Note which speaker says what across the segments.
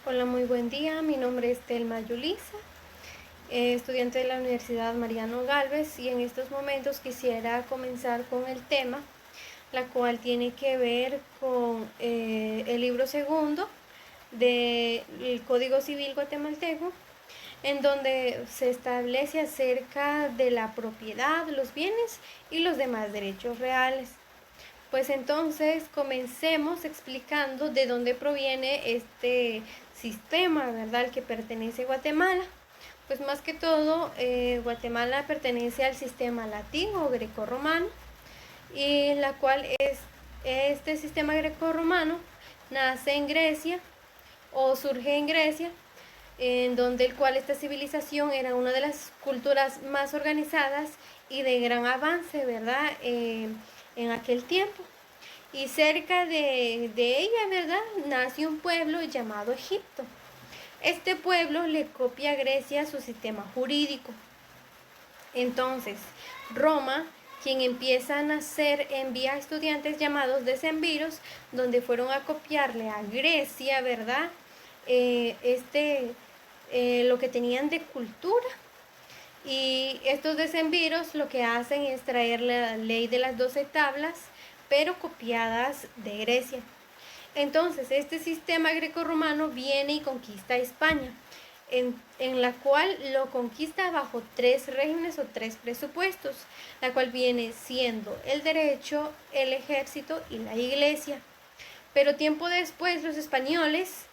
Speaker 1: Hola, muy buen día. Mi nombre es Telma Yulisa, estudiante de la Universidad Mariano Gálvez, y en estos momentos quisiera comenzar con el tema, la cual tiene que ver con el libro segundo del Código Civil guatemalteco, en donde se establece acerca de la propiedad, los bienes y los demás derechos reales. Pues entonces comencemos explicando de dónde proviene este sistema, ¿verdad?, al que pertenece Guatemala. Pues más que todo, Guatemala pertenece al sistema latino o grecorromano, y la cual es este sistema grecorromano nace en Grecia o surge en Grecia, en donde el cual esta civilización era una de las culturas más organizadas y de gran avance, ¿verdad?, en aquel tiempo. Y cerca de ella, ¿verdad?, nace un pueblo llamado Egipto. Este pueblo le copia a Grecia su sistema jurídico. Entonces, Roma, quien empieza a nacer, envía a estudiantes llamados decemviros, donde fueron a copiarle a Grecia, ¿verdad?, lo que tenían de cultura. Y estos decemviros lo que hacen es traer la ley de las 12 tablas, pero copiadas de Grecia. Entonces, este sistema grecorromano viene y conquista España, en la cual lo conquista bajo 3 regímenes o 3 presupuestos, la cual viene siendo el derecho, el ejército y la iglesia. Pero tiempo después los españoles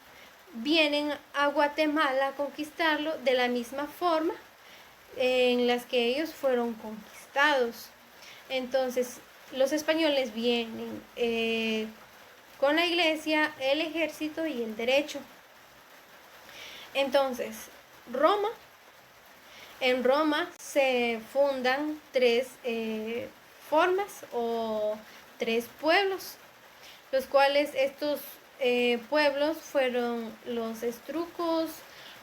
Speaker 1: vienen a Guatemala a conquistarlo de la misma forma en las que ellos fueron conquistados. Entonces, los españoles vienen con la iglesia, el ejército y el derecho. Entonces, en Roma se fundan 3 formas o 3 pueblos, los cuales estos pueblos fueron los estrucos,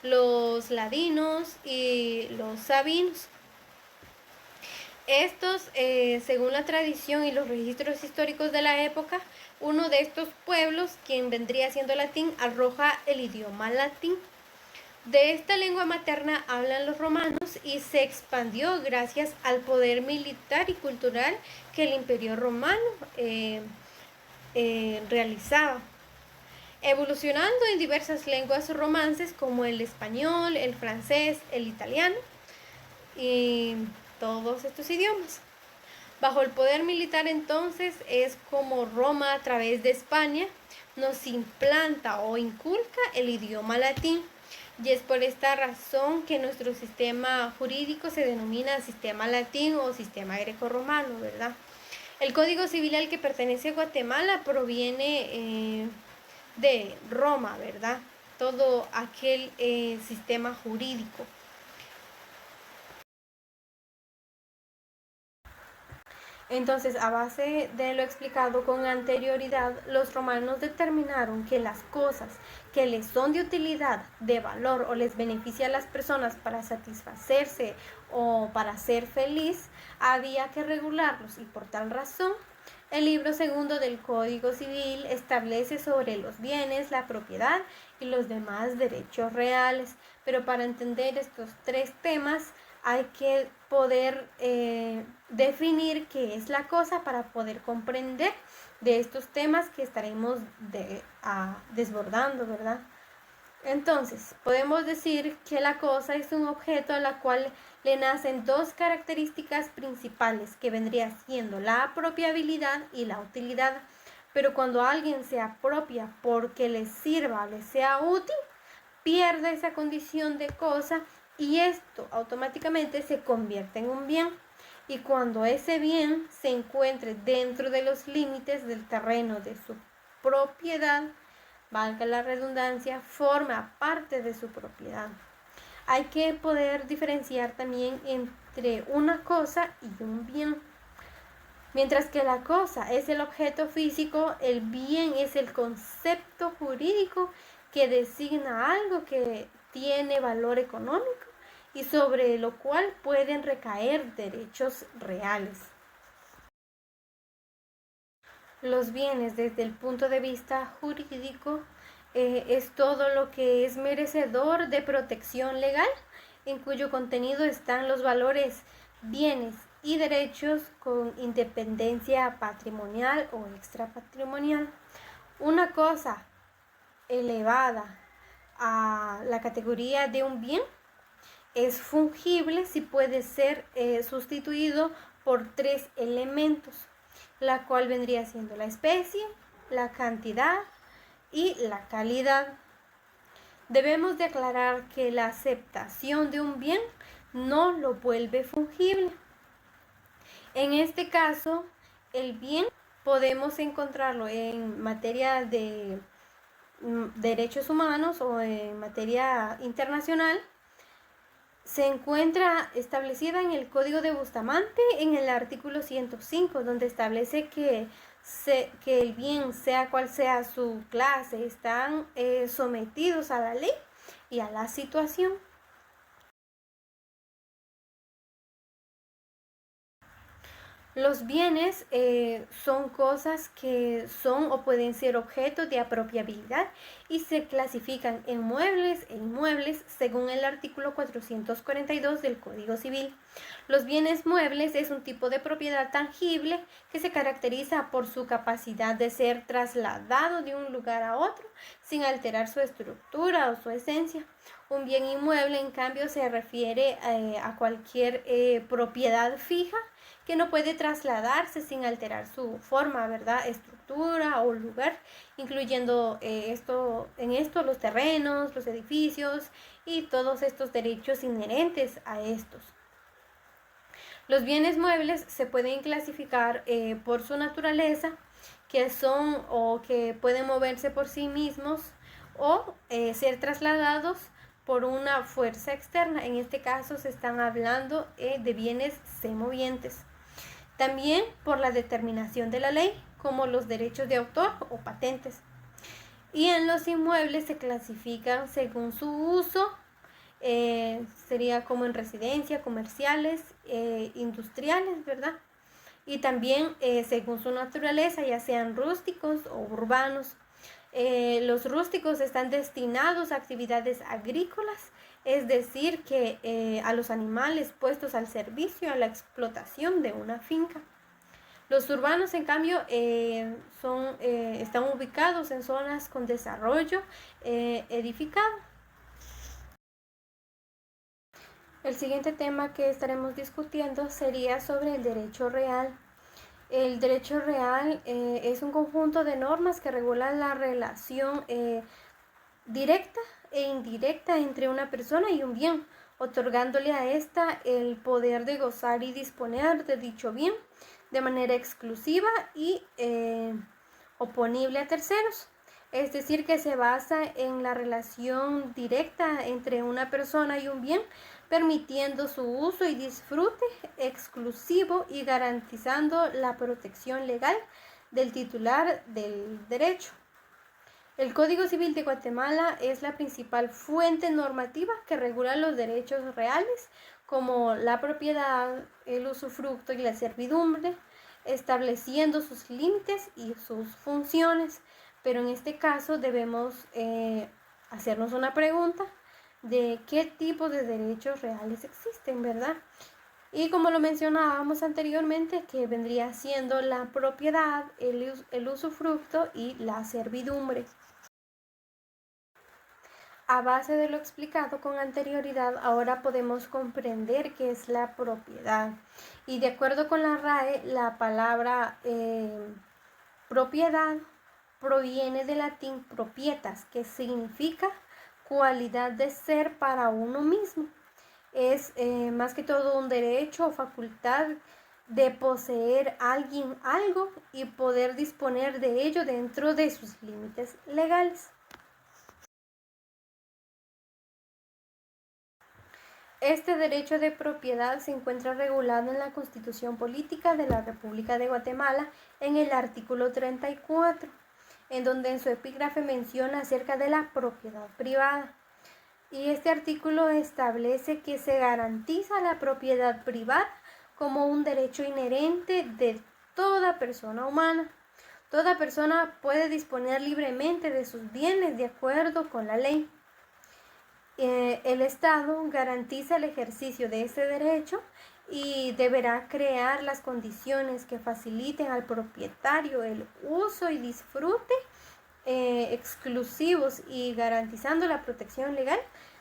Speaker 1: los ladinos y los sabinos. Estos, según la tradición y los registros históricos de la época, uno de estos pueblos, quien vendría siendo latín, arroja el idioma latín. De esta lengua materna hablan los romanos y se expandió gracias al poder militar y cultural que el Imperio Romano realizaba, evolucionando en diversas lenguas romances como el español, el francés, el italiano y todos estos idiomas. Bajo el poder militar, entonces, es como Roma, a través de España, nos implanta o inculca el idioma latín. Y es por esta razón que nuestro sistema jurídico se denomina sistema latín o sistema grecorromano, ¿verdad? El Código Civil al que pertenece Guatemala proviene de Roma, ¿verdad? Todo aquel sistema jurídico. Entonces, a base de lo explicado con anterioridad, los romanos determinaron que las cosas que les son de utilidad, de valor o les beneficia a las personas para satisfacerse o para ser feliz, había que regularlos, y por tal razón el libro segundo del Código Civil establece sobre los bienes, la propiedad y los demás derechos reales. Pero para entender estos 3 temas hay que poder definir qué es la cosa para poder comprender de estos temas que estaremos desbordando, ¿verdad? Entonces, podemos decir que la cosa es un objeto a la cual le nacen 2 características principales, que vendría siendo la apropiabilidad y la utilidad. Pero cuando alguien se apropia porque le sirva, le sea útil, pierde esa condición de cosa y esto automáticamente se convierte en un bien. Y cuando ese bien se encuentre dentro de los límites del terreno de su propiedad, valga la redundancia, forma parte de su propiedad. Hay que poder diferenciar también entre una cosa y un bien. Mientras que la cosa es el objeto físico, el bien es el concepto jurídico que designa algo que tiene valor económico y sobre lo cual pueden recaer derechos reales. Los bienes, desde el punto de vista jurídico, es todo lo que es merecedor de protección legal, en cuyo contenido están los valores, bienes y derechos con independencia patrimonial o extrapatrimonial. Una cosa elevada a la categoría de un bien es fungible si puede ser sustituido por tres elementos, la cual vendría siendo la especie, la cantidad y la calidad. Debemos de aclarar que la aceptación de un bien no lo vuelve fungible. En este caso, el bien podemos encontrarlo en materia de derechos humanos o en materia internacional. Se encuentra establecida en el Código de Bustamante en el artículo 105, donde establece que el bien, sea cual sea su clase, están sometidos a la ley y a la situación. Los bienes son cosas que son o pueden ser objeto de apropiabilidad y se clasifican en muebles e inmuebles según el artículo 442 del Código Civil. Los bienes muebles es un tipo de propiedad tangible que se caracteriza por su capacidad de ser trasladado de un lugar a otro sin alterar su estructura o su esencia. Un bien inmueble, en cambio, se refiere a cualquier propiedad fija que no puede trasladarse sin alterar su forma, ¿verdad? Estructura o lugar, incluyendo en esto los terrenos, los edificios y todos estos derechos inherentes a estos. Los bienes muebles se pueden clasificar por su naturaleza, que son o que pueden moverse por sí mismos o ser trasladados por una fuerza externa. En este caso se están hablando de bienes semovientes. También por la determinación de la ley, como los derechos de autor o patentes. Y en los inmuebles se clasifican según su uso, sería como en residencia, comerciales, industriales, ¿verdad? Y también según su naturaleza, ya sean rústicos o urbanos. Los rústicos están destinados a actividades agrícolas, es decir, que a los animales puestos al servicio, a la explotación de una finca. Los urbanos, en cambio, están ubicados en zonas con desarrollo edificado. El siguiente tema que estaremos discutiendo sería sobre el derecho real. El derecho real es un conjunto de normas que regulan la relación directa e indirecta entre una persona y un bien, otorgándole a ésta el poder de gozar y disponer de dicho bien de manera exclusiva y oponible a terceros. Es decir, que se basa en la relación directa entre una persona y un bien, permitiendo su uso y disfrute exclusivo y garantizando la protección legal del titular del derecho. El Código Civil de Guatemala es la principal fuente normativa que regula los derechos reales, como la propiedad, el usufructo y la servidumbre, estableciendo sus límites y sus funciones. Pero en este caso debemos hacernos una pregunta de qué tipo de derechos reales existen, ¿verdad? Y como lo mencionábamos anteriormente, que vendría siendo la propiedad, el usufructo y la servidumbre. A base de lo explicado con anterioridad, ahora podemos comprender qué es la propiedad. Y de acuerdo con la RAE, la palabra propiedad proviene del latín propietas, que significa cualidad de ser para uno mismo. Es más que todo un derecho o facultad de poseer alguien algo y poder disponer de ello dentro de sus límites legales. Este derecho de propiedad se encuentra regulado en la Constitución Política de la República de Guatemala en el artículo 34, en donde en su epígrafe menciona acerca de la propiedad privada. Y este artículo establece que se garantiza la propiedad privada como un derecho inherente de toda persona humana. Toda persona puede disponer libremente de sus bienes de acuerdo con la ley. El Estado garantiza el ejercicio de ese derecho y deberá crear las condiciones que faciliten al propietario el uso y disfrute exclusivos y garantizando la protección legal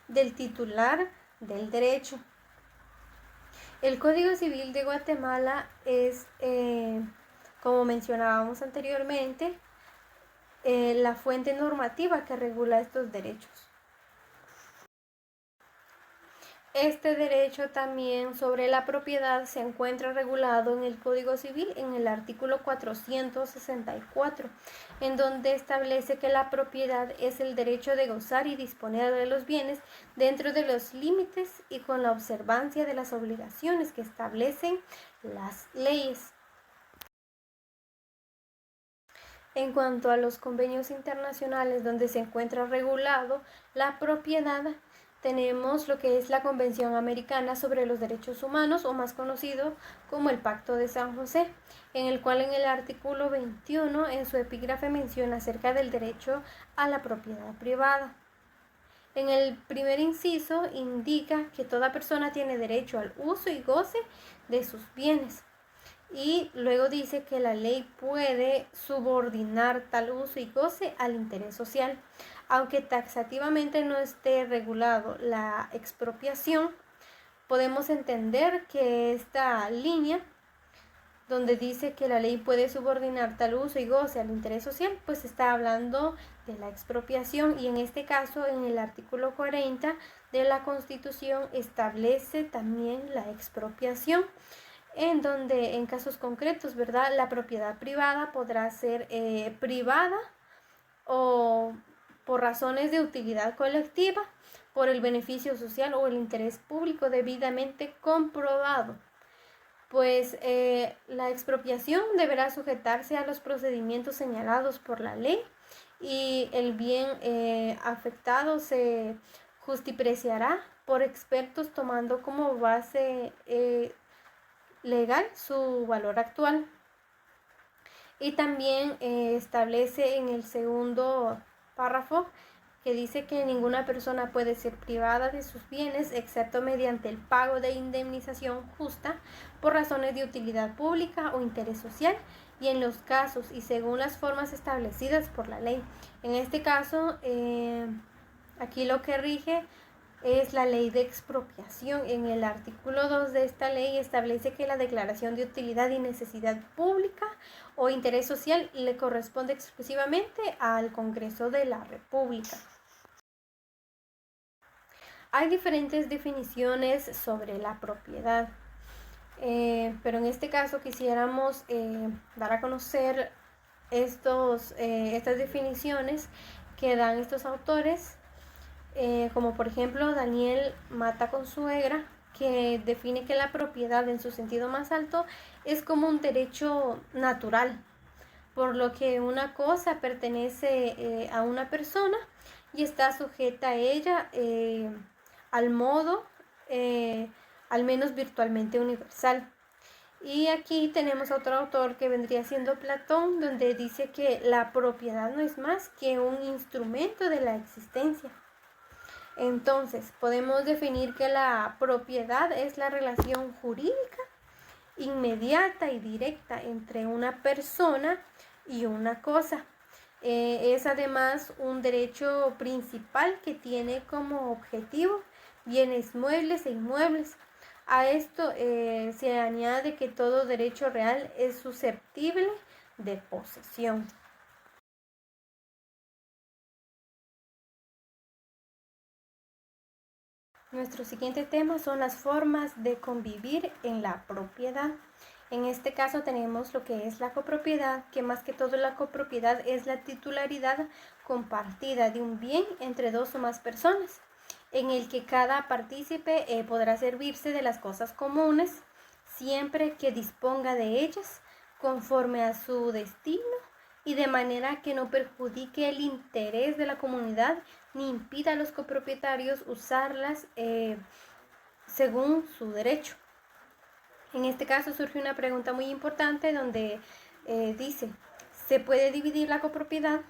Speaker 1: del titular del derecho. El Código Civil de Guatemala es, como mencionábamos anteriormente, la fuente normativa que regula estos derechos. Este derecho también sobre la propiedad se encuentra regulado en el Código Civil en el artículo 464, en donde establece que la propiedad es el derecho de gozar y disponer de los bienes dentro de los límites y con la observancia de las obligaciones que establecen las leyes. En cuanto a los convenios internacionales donde se encuentra regulado la propiedad, tenemos lo que es la Convención Americana sobre los Derechos Humanos, o más conocido como el Pacto de San José, en el cual en el artículo 21 en su epígrafe menciona acerca del derecho a la propiedad privada. En el primer inciso indica que toda persona tiene derecho al uso y goce de sus bienes. Y luego dice que la ley puede subordinar tal uso y goce al interés social. Aunque taxativamente no esté regulado la expropiación, podemos entender que esta línea donde dice que la ley puede subordinar tal uso y goce al interés social, pues está hablando de la expropiación, y en este caso en el artículo 40 de la Constitución establece también la expropiación, en donde en casos concretos, ¿verdad?, la propiedad privada podrá ser privada o por razones de utilidad colectiva, por el beneficio social o el interés público debidamente comprobado. Pues la expropiación deberá sujetarse a los procedimientos señalados por la ley, y el bien afectado se justipreciará por expertos tomando como base legal su valor actual. Y también establece en el segundo párrafo que dice que ninguna persona puede ser privada de sus bienes excepto mediante el pago de indemnización justa por razones de utilidad pública o interés social, y en los casos y según las formas establecidas por la ley. En este caso, aquí lo que rige es la ley de expropiación. En el artículo 2 de esta ley establece que la declaración de utilidad y necesidad pública o interés social le corresponde exclusivamente al Congreso de la República. Hay diferentes definiciones sobre la propiedad, pero en este caso quisiéramos dar a conocer estas definiciones que dan estos autores, como por ejemplo Daniel Mata Consuegra, que define que la propiedad en su sentido más alto es como un derecho natural, por lo que una cosa pertenece a una persona y está sujeta a ella al modo, al menos virtualmente universal. Y aquí tenemos otro autor que vendría siendo Platón, donde dice que la propiedad no es más que un instrumento de la existencia. Entonces, podemos definir que la propiedad es la relación jurídica inmediata y directa entre una persona y una cosa. Es además un derecho principal que tiene como objetivo bienes muebles e inmuebles. A esto se añade que todo derecho real es susceptible de posesión. Nuestro siguiente tema son las formas de convivir en la propiedad. En este caso tenemos lo que es la copropiedad, que más que todo la copropiedad es la titularidad compartida de un bien entre dos o más personas, en el que cada partícipe podrá servirse de las cosas comunes siempre que disponga de ellas conforme a su destino y de manera que no perjudique el interés de la comunidad ni impida a los copropietarios usarlas según su derecho. En este caso surge una pregunta muy importante donde dice: se puede dividir la copropiedad,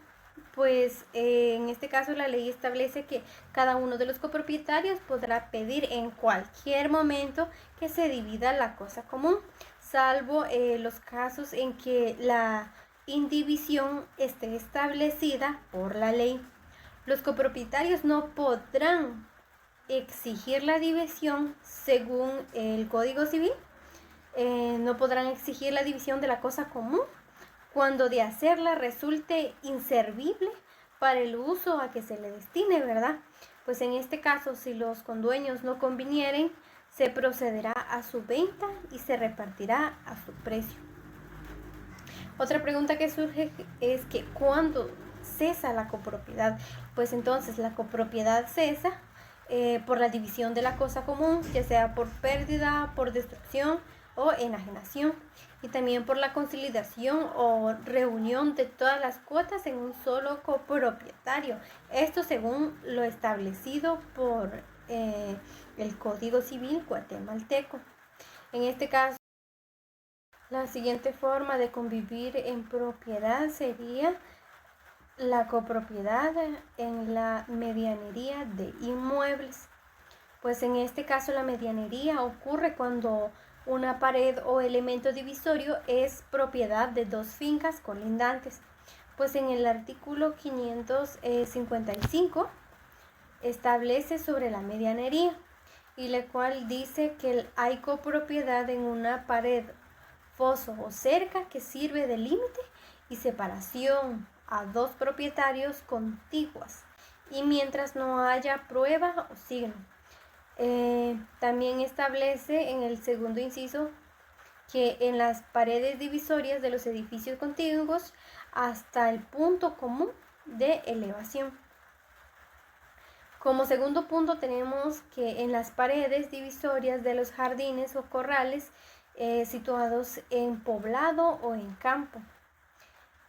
Speaker 1: pues en este caso la ley establece que cada uno de los copropietarios podrá pedir en cualquier momento que se divida la cosa común, salvo los casos en que la indivisión esté establecida por la ley. Los copropietarios no podrán exigir la división según el Código Civil, no podrán exigir la división de la cosa común cuando de hacerla resulte inservible para el uso a que se le destine, ¿verdad? Pues en este caso, si los condueños no convinieren, se procederá a su venta y se repartirá a su precio. Otra pregunta que surge es que ¿cuándo cesa la copropiedad? Pues entonces la copropiedad cesa por la división de la cosa común, ya sea por pérdida, por destrucción o enajenación, y también por la consolidación o reunión de todas las cuotas en un solo copropietario. Esto según lo establecido por el Código Civil guatemalteco. En este caso, la siguiente forma de convivir en propiedad sería la copropiedad en la medianería de inmuebles. Pues en este caso la medianería ocurre cuando una pared o elemento divisorio es propiedad de dos fincas colindantes. Pues en el artículo 555 establece sobre la medianería, y la cual dice que hay copropiedad en una pared, foso o cerca que sirve de límite y separación a dos propietarios contiguas, y mientras no haya prueba o signo. También establece en el segundo inciso que en las paredes divisorias de los edificios contiguos hasta el punto común de elevación. Como segundo punto tenemos que en las paredes divisorias de los jardines o corrales situados en poblado o en campo.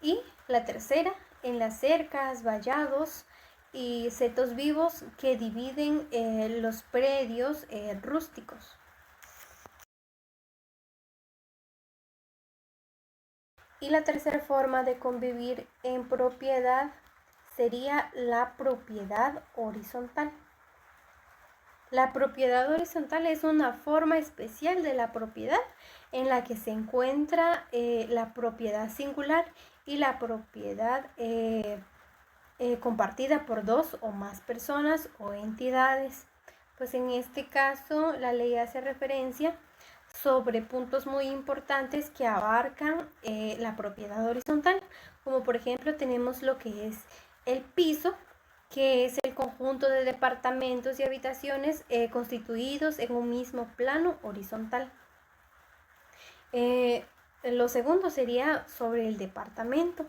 Speaker 1: Y la tercera, en las cercas, vallados y setos vivos que dividen los predios rústicos. Y la tercera forma de convivir en propiedad sería la propiedad horizontal. La propiedad horizontal es una forma especial de la propiedad en la que se encuentra la propiedad singular y la propiedad compartida por dos o más personas o entidades. Pues en este caso la ley hace referencia sobre puntos muy importantes que abarcan la propiedad horizontal, como por ejemplo tenemos lo que es el piso, que es el conjunto de departamentos y habitaciones constituidos en un mismo plano horizontal. Lo segundo sería sobre el departamento,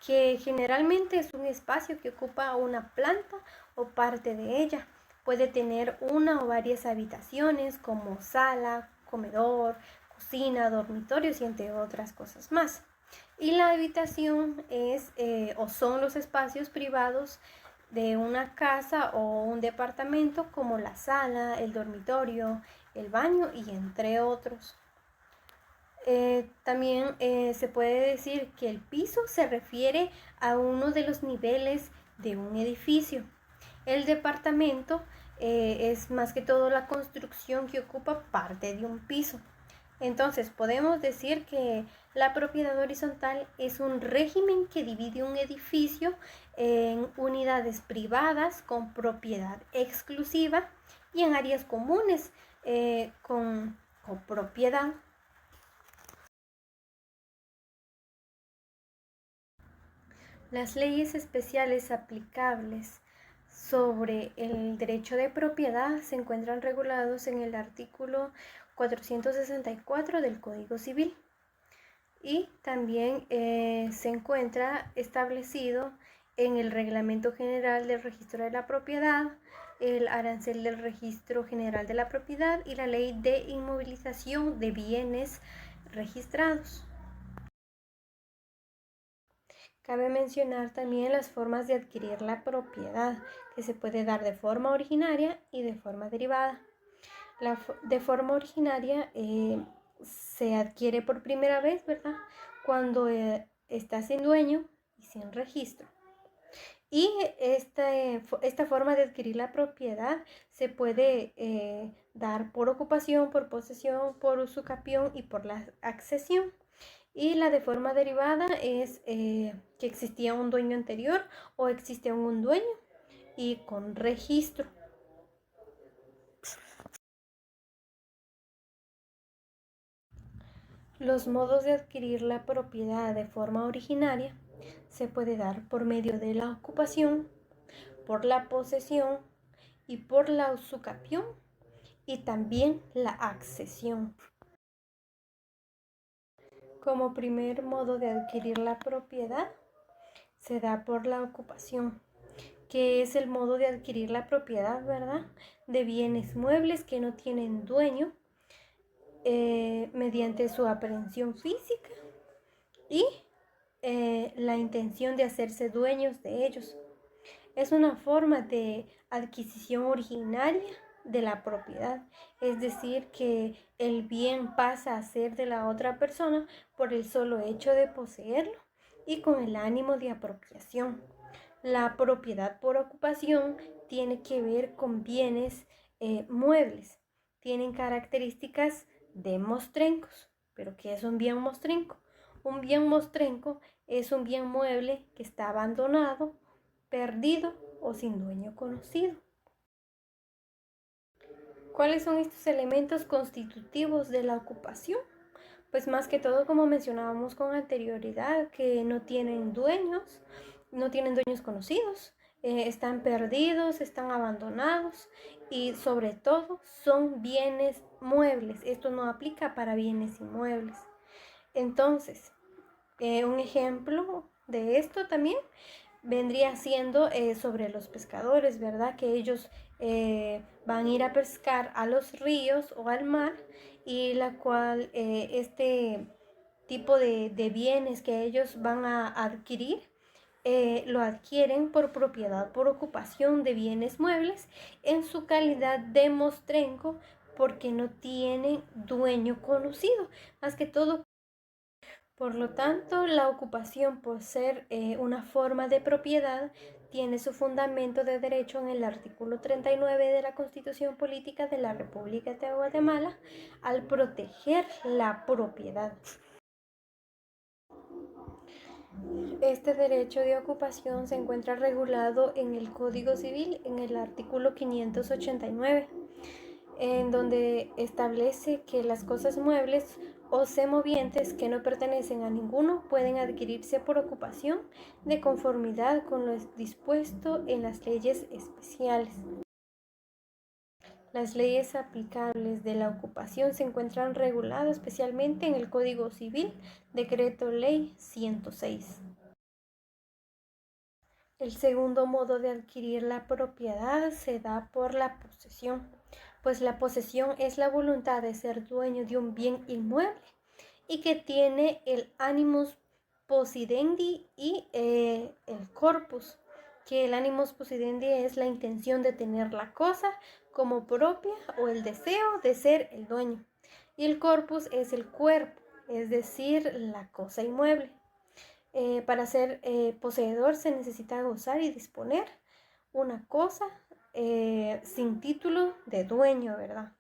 Speaker 1: que generalmente es un espacio que ocupa una planta o parte de ella. Puede tener una o varias habitaciones como sala, comedor, cocina, dormitorios y entre otras cosas más. Y la habitación es o son los espacios privados de una casa o un departamento como la sala, el dormitorio, el baño y entre otros. También se puede decir que el piso se refiere a uno de los niveles de un edificio. El departamento es más que todo la construcción que ocupa parte de un piso. Entonces podemos decir que la propiedad horizontal es un régimen que divide un edificio en unidades privadas con propiedad exclusiva y en áreas comunes con copropiedad. Las leyes especiales aplicables sobre el derecho de propiedad se encuentran regulados en el artículo 464 del Código Civil, y también se encuentra establecido en el Reglamento General del Registro de la Propiedad, el Arancel del Registro General de la Propiedad y la Ley de Inmovilización de Bienes Registrados. Cabe mencionar también las formas de adquirir la propiedad, que se puede dar de forma originaria y de forma derivada. De forma originaria se adquiere por primera vez, ¿verdad? Cuando está sin dueño y sin registro. Y esta forma de adquirir la propiedad se puede dar por ocupación, por posesión, por usucapión y por la accesión. Y la de forma derivada es que existía un dueño anterior o existe un dueño y con registro. Los modos de adquirir la propiedad de forma originaria se puede dar por medio de la ocupación, por la posesión y por la usucapión y también la accesión. Como primer modo de adquirir la propiedad se da por la ocupación, que es el modo de adquirir la propiedad, ¿verdad?, de bienes muebles que no tienen dueño mediante su aprehensión física y la intención de hacerse dueños de ellos. Es una forma de adquisición originaria de la propiedad, es decir, que el bien pasa a ser de la otra persona por el solo hecho de poseerlo y con el ánimo de apropiación. La propiedad por ocupación tiene que ver con bienes muebles, tienen características de mostrencos. ¿Pero qué es un bien mostrenco? Un bien mostrenco es un bien mueble que está abandonado, perdido o sin dueño conocido. ¿Cuáles son estos elementos constitutivos de la ocupación? Pues más que todo, como mencionábamos con anterioridad, que no tienen dueños conocidos, están perdidos, están abandonados y sobre todo son bienes muebles. Esto no aplica para bienes inmuebles. Entonces, un ejemplo de esto también vendría siendo sobre los pescadores, ¿verdad? Que ellos van a ir a pescar a los ríos o al mar y la cual este tipo de bienes que ellos van a adquirir lo adquieren por propiedad, por ocupación de bienes muebles en su calidad de mostrenco porque no tienen dueño conocido, más que todo. Por lo tanto, la ocupación, por ser una forma de propiedad, tiene su fundamento de derecho en el artículo 39 de la Constitución Política de la República de Guatemala al proteger la propiedad. Este derecho de ocupación se encuentra regulado en el Código Civil en el artículo 589, en donde establece que las cosas muebles o semovientes que no pertenecen a ninguno pueden adquirirse por ocupación de conformidad con lo dispuesto en las leyes especiales. Las leyes aplicables de la ocupación se encuentran reguladas especialmente en el Código Civil, Decreto Ley 106. El segundo modo de adquirir la propiedad se da por la posesión, pues la posesión es la voluntad de ser dueño de un bien inmueble y que tiene el animus possidendi y el corpus, que el animus possidendi es la intención de tener la cosa como propia o el deseo de ser el dueño, y el corpus es el cuerpo, es decir, la cosa inmueble. Para ser poseedor se necesita gozar y disponer una cosa sin título de dueño, ¿verdad?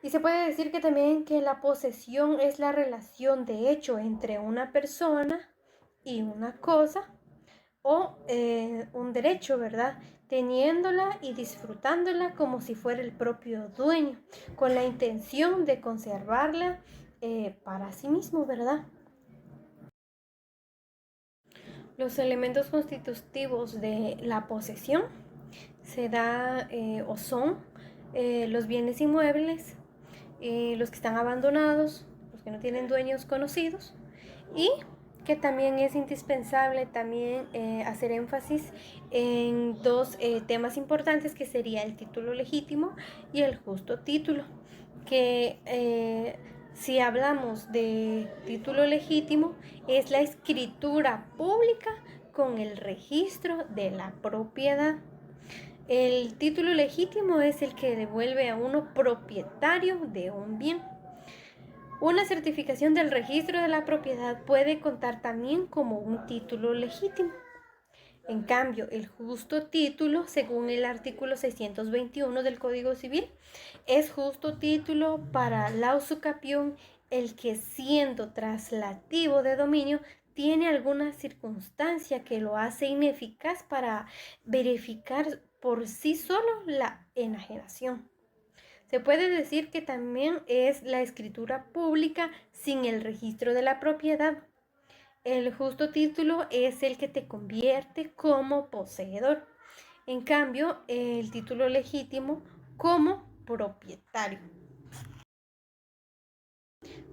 Speaker 1: Y se puede decir que también que la posesión es la relación de hecho entre una persona y una cosa o un derecho, ¿verdad? Teniéndola y disfrutándola como si fuera el propio dueño, con la intención de conservarla para sí mismo, ¿verdad? Los elementos constitutivos de la posesión se da o son los bienes inmuebles, los que están abandonados, los que no tienen dueños conocidos, y que también es indispensable también hacer énfasis en dos temas importantes, que sería el título legítimo y el justo título, que si hablamos de título legítimo es la escritura pública con el registro de la propiedad. El título legítimo es el que devuelve a uno propietario de un bien. Una certificación del registro de la propiedad puede contar también como un título legítimo. En cambio, el justo título, según el artículo 621 del Código Civil, es justo título para la usucapión el que, siendo traslativo de dominio, tiene alguna circunstancia que lo hace ineficaz para verificar por sí solo la enajenación. Se puede decir que también es la escritura pública sin el registro de la propiedad. El justo título es el que te convierte como poseedor. En cambio, el título legítimo como propietario.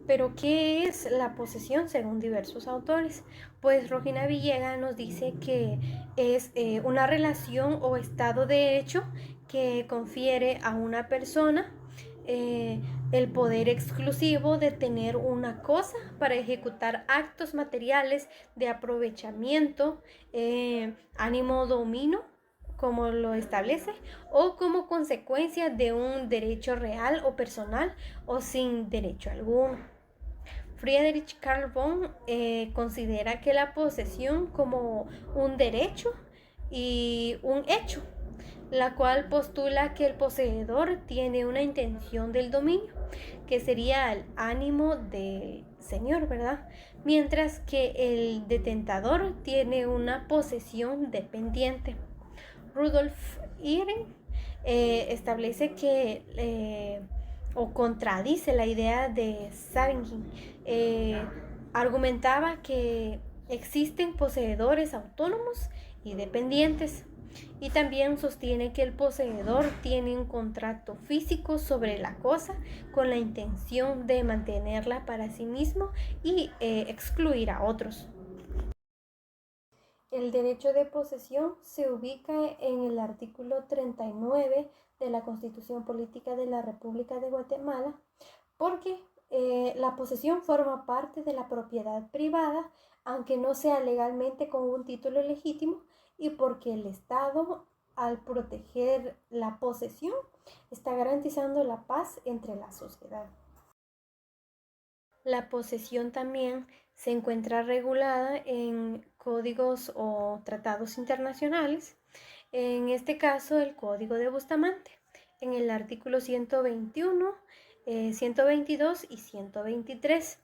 Speaker 1: Pero, ¿qué es la posesión según diversos autores? Pues Rogina Villegas nos dice que es una relación o estado de hecho que confiere a una persona el poder exclusivo de tener una cosa para ejecutar actos materiales de aprovechamiento, ánimo dominio, como lo establece, o como consecuencia de un derecho real o personal o sin derecho alguno. Friedrich Karl von considera que la posesión como un derecho y un hecho, la cual postula que el poseedor tiene una intención del dominio, que sería el ánimo del señor, ¿verdad? Mientras que el detentador tiene una posesión dependiente. Rudolf Irving establece que o contradice la idea de Savigny. Argumentaba que existen poseedores autónomos y dependientes, y también sostiene que el poseedor tiene un contrato físico sobre la cosa con la intención de mantenerla para sí mismo y excluir a otros. El derecho de posesión se ubica en el artículo 39 de la Constitución Política de la República de Guatemala, porque la posesión forma parte de la propiedad privada, aunque no sea legalmente con un título legítimo, y porque el Estado, al proteger la posesión, está garantizando la paz entre la sociedad. La posesión también se encuentra regulada en códigos o tratados internacionales, en este caso el Código de Bustamante, en el artículo 121, 122 y 123.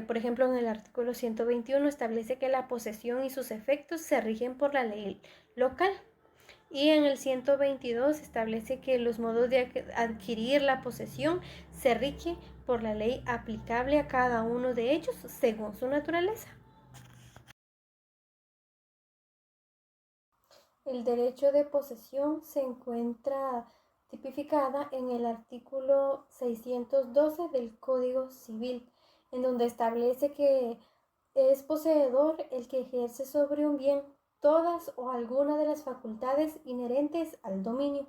Speaker 1: Por ejemplo, en el artículo 121 establece que la posesión y sus efectos se rigen por la ley local. Y en el 122 establece que los modos de adquirir la posesión se rigen por la ley aplicable a cada uno de ellos según su naturaleza. El derecho de posesión se encuentra tipificada en el artículo 612 del Código Civil, en donde establece que es poseedor el que ejerce sobre un bien todas o alguna de las facultades inherentes al dominio.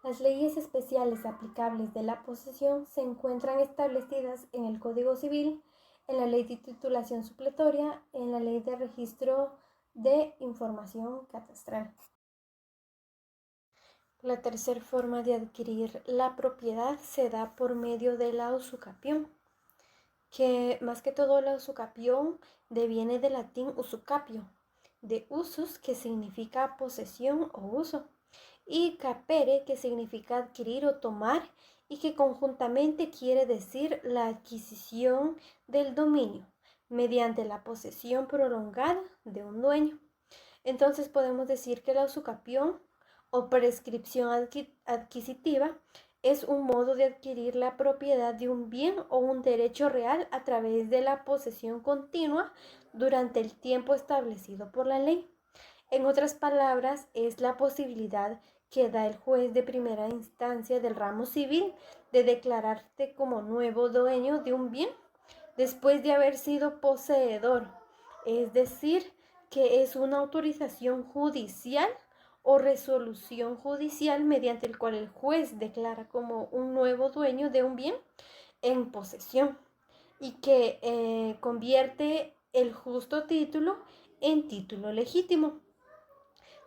Speaker 1: Las leyes especiales aplicables de la posesión se encuentran establecidas en el Código Civil, en la Ley de Titulación Supletoria, en la Ley de Registro de Información Catastral. La tercera forma de adquirir la propiedad se da por medio de la usucapión, que más que todo la usucapión deviene del latín usucapio, de usus, que significa posesión o uso, y capere, que significa adquirir o tomar, y que conjuntamente quiere decir la adquisición del dominio mediante la posesión prolongada de un dueño. Entonces podemos decir que la usucapión o prescripción adquisitiva es un modo de adquirir la propiedad de un bien o un derecho real a través de la posesión continua durante el tiempo establecido por la ley. En otras palabras, es la posibilidad que da el juez de primera instancia del ramo civil de declararte como nuevo dueño de un bien después de haber sido poseedor, es decir, que es una autorización judicial o resolución judicial mediante el cual el juez declara como un nuevo dueño de un bien en posesión y que convierte el justo título en título legítimo.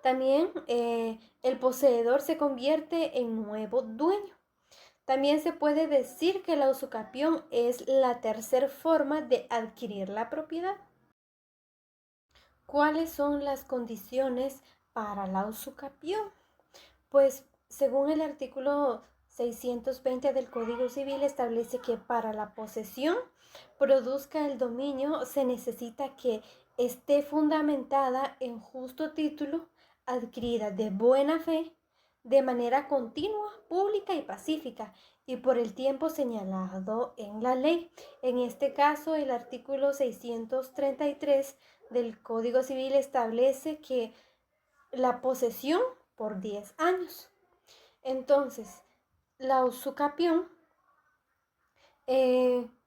Speaker 1: También el poseedor se convierte en nuevo dueño. También se puede decir que la usucapión es la tercera forma de adquirir la propiedad. ¿Cuáles son las condiciones para la usucapión? Pues según el artículo 620 del Código Civil establece que para la posesión produzca el dominio se necesita que esté fundamentada en justo título, adquirida de buena fe, de manera continua, pública y pacífica, y por el tiempo señalado en la ley. En este caso, el artículo 633 del Código Civil establece que la posesión por 10 años. Entonces, la usucapión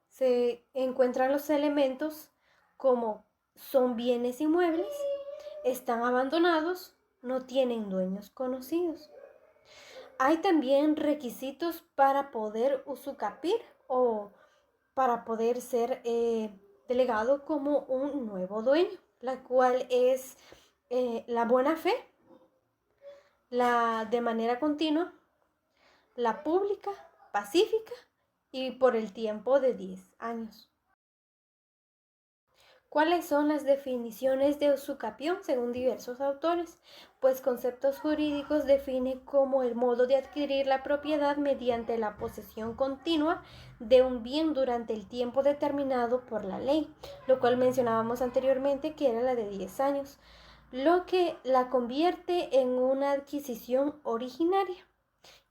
Speaker 1: se encuentran los elementos como son bienes inmuebles, están abandonados, no tienen dueños conocidos. Hay también requisitos para poder usucapir o para poder ser delegado como un nuevo dueño, la cual es la buena fe, la de manera continua, la pública, pacífica y por el tiempo de 10 años. ¿Cuáles son las definiciones de usucapión según diversos autores? Pues conceptos jurídicos define como el modo de adquirir la propiedad mediante la posesión continua de un bien durante el tiempo determinado por la ley, lo cual mencionábamos anteriormente que era la de 10 años, lo que la convierte en una adquisición originaria.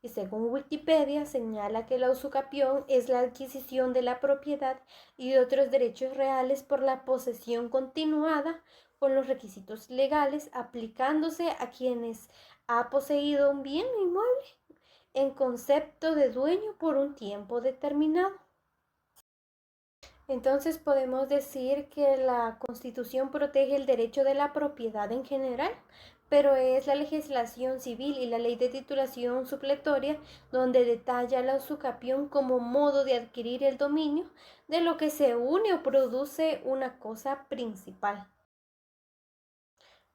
Speaker 1: Y según Wikipedia señala que la usucapión es la adquisición de la propiedad y de otros derechos reales por la posesión continuada con los requisitos legales aplicándose a quienes ha poseído un bien inmueble en concepto de dueño por un tiempo determinado. Entonces podemos decir que la Constitución protege el derecho de la propiedad en general, pero es la legislación civil y la ley de titulación supletoria donde detalla la usucapión como modo de adquirir el dominio de lo que se une o produce una cosa principal.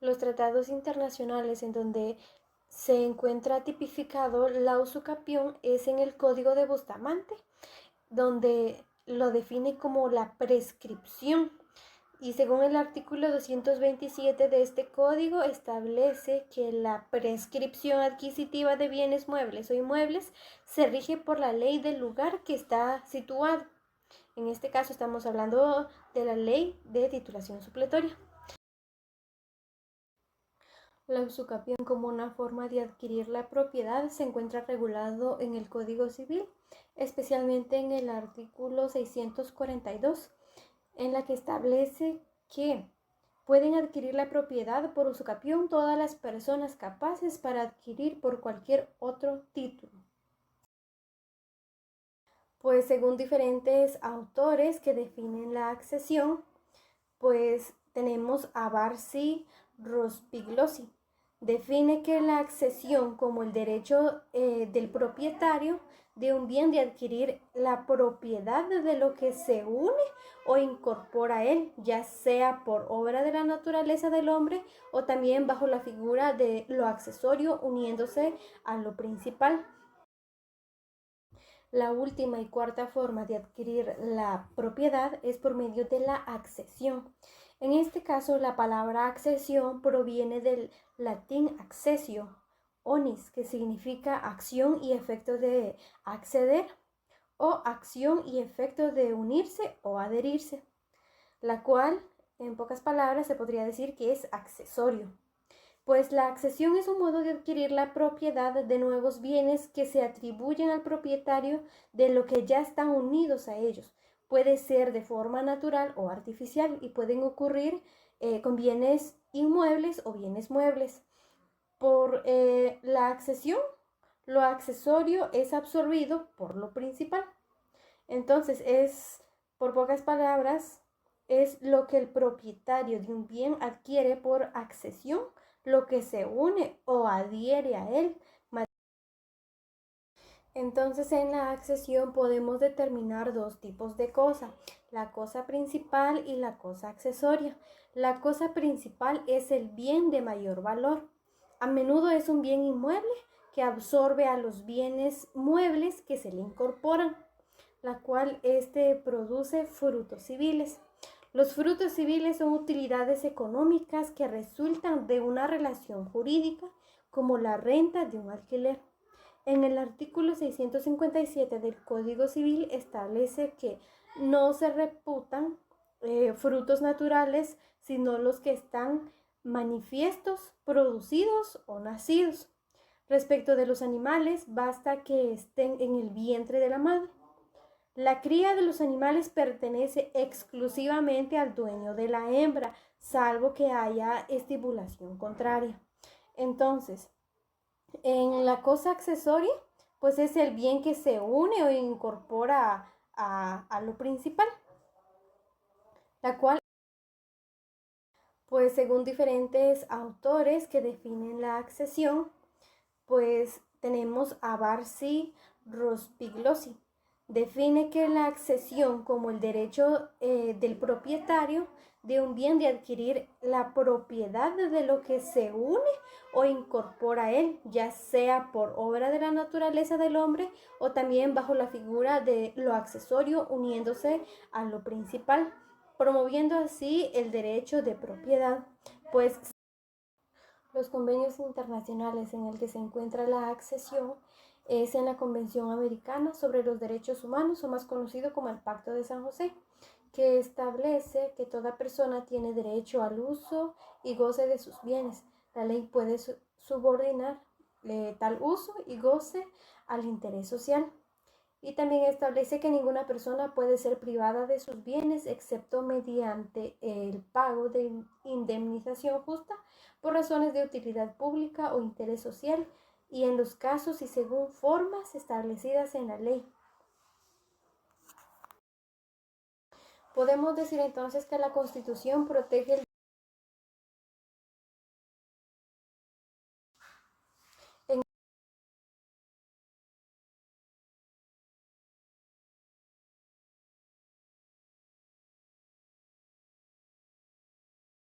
Speaker 1: Los tratados internacionales en donde se encuentra tipificado la usucapión es en el Código de Bustamante, donde lo define como la prescripción. Y según el artículo 227 de este código establece que la prescripción adquisitiva de bienes muebles o inmuebles se rige por la ley del lugar que está situado. En este caso estamos hablando de la ley de titulación supletoria. La usucapión como una forma de adquirir la propiedad se encuentra regulado en el Código Civil, especialmente en el artículo 642, en la que establece que pueden adquirir la propiedad por usucapión todas las personas capaces para adquirir por cualquier otro título. Pues según diferentes autores que definen la accesión, pues tenemos a Barsi Rospigliosi. Define que la accesión como el derecho del propietario de un bien de adquirir la propiedad de lo que se une o incorpora a él, ya sea por obra de la naturaleza del hombre o también bajo la figura de lo accesorio uniéndose a lo principal. La última y cuarta forma de adquirir la propiedad es por medio de la accesión. En este caso, la palabra accesión proviene del latín accessio, onis, que significa acción y efecto de acceder, o acción y efecto de unirse o adherirse, la cual, en pocas palabras, se podría decir que es accesorio. Pues la accesión es un modo de adquirir la propiedad de nuevos bienes que se atribuyen al propietario de lo que ya están unidos a ellos. Puede ser de forma natural o artificial y pueden ocurrir con bienes inmuebles o bienes muebles. Por la accesión, lo accesorio es absorbido por lo principal. Entonces por pocas palabras, es lo que el propietario de un bien adquiere por accesión, lo que se une o adhiere a él. Entonces en la accesión podemos determinar dos tipos de cosa, la cosa principal y la cosa accesoria. La cosa principal es el bien de mayor valor. A menudo es un bien inmueble que absorbe a los bienes muebles que se le incorporan, la cual produce frutos civiles. Los frutos civiles son utilidades económicas que resultan de una relación jurídica, como la renta de un alquiler. En el artículo 657 del Código Civil establece que no se reputan frutos naturales, sino los que están manifiestos, producidos o nacidos. Respecto de los animales, basta que estén en el vientre de la madre. La cría de los animales pertenece exclusivamente al dueño de la hembra, salvo que haya estipulación contraria. Entonces, en la cosa accesoria, pues es el bien que se une o incorpora a lo principal, la cual, pues según diferentes autores que definen la accesión, pues tenemos a Barsi Rospigliosi. Define que la accesión como el derecho del propietario de un bien de adquirir la propiedad de lo que se une o incorpora a él, ya sea por obra de la naturaleza del hombre o también bajo la figura de lo accesorio uniéndose a lo principal, promoviendo así el derecho de propiedad, pues los convenios internacionales en el que se encuentra la accesión es en la Convención Americana sobre los Derechos Humanos, o más conocido como el Pacto de San José, que establece que toda persona tiene derecho al uso y goce de sus bienes. La ley puede subordinar tal uso y goce al interés social. Y también establece que ninguna persona puede ser privada de sus bienes excepto mediante el pago de indemnización justa por razones de utilidad pública o interés social, y en los casos y según formas establecidas en la ley. Podemos decir entonces que la Constitución protege el